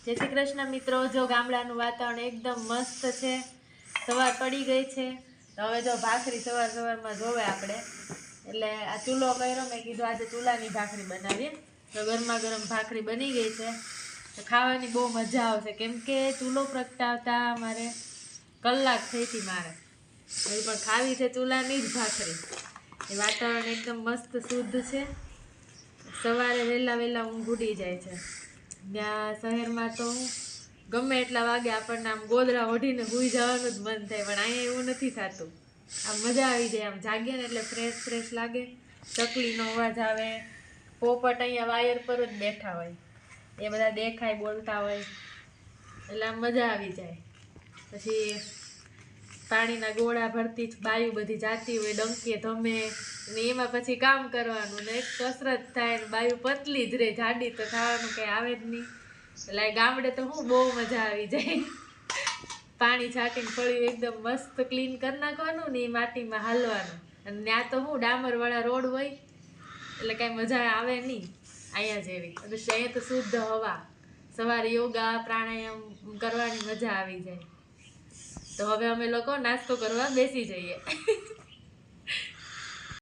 જય શ્રી કૃષ્ણ મિત્રો। જો ગામડાનું વાતાવરણ એકદમ મસ્ત છે, સવાર પડી ગઈ છે તો હવે જો ભાખરી સવારમાં જોવે આપણે એટલે આ ચૂલો કર્યો, મેં કીધું આજે ચૂલાની ભાખરી બનાવીએ તો ગરમા ગરમ ભાખરી બની ગઈ છે તો ખાવાની બહુ મજા આવશે, કેમ કે ચૂલો પ્રગટાવતા મારે કલાક થઈ હતી મારે, હજી પણ ખાવી છે ચૂલાની જ ભાખરી। એ વાતાવરણ એકદમ મસ્ત શુદ્ધ છે, સવારે વહેલા ઊંઘ ઉડી જાય છે। ત્યાં શહેરમાં તો ગમે એટલા વાગે આપણને આમ ગોદરા ઓઢીને સૂઈ જવાનું જ મન થાય, પણ અહીંયા એવું નથી થતું। આમ મજા આવી જાય, આમ જાગીએ ને એટલે ફ્રેશ લાગે, ચકલીનો અવાજ આવે, પોપટ અહીંયા વાયર પર જ બેઠા હોય, એ બધા દેખાય બોલતા હોય એટલે આમ મજા આવી જાય। પછી પાણીના ગોળા ભરતી બાયું બધી જાતી હોય, ડંકીએ ધમે ને એમાં પછી કામ કરવાનું ને એક કસરત થાય ને બાયું પતલી જ રહે, જાડી તો થવાનું કંઈ આવે જ નહીં। એટલે ગામડે તો હું બહુ મજા આવી જાય, પાણી છાંટીને ફળિયું એકદમ મસ્ત ક્લીન કરી નાખવાનું ને એ માટીમાં હાલવાનું, અને ત્યાં તો હું ડામરવાળા રોડ હોય એટલે કાંઈ મજા આવે નહીં અહીંયા જેવી। અને અહીંયા તો શુદ્ધ હવા, સવારે યોગા પ્રાણાયામ કરવાની મજા આવી જાય। તો હવે અમે લોકો નાસ્તો કરવા બેસી જઈએ।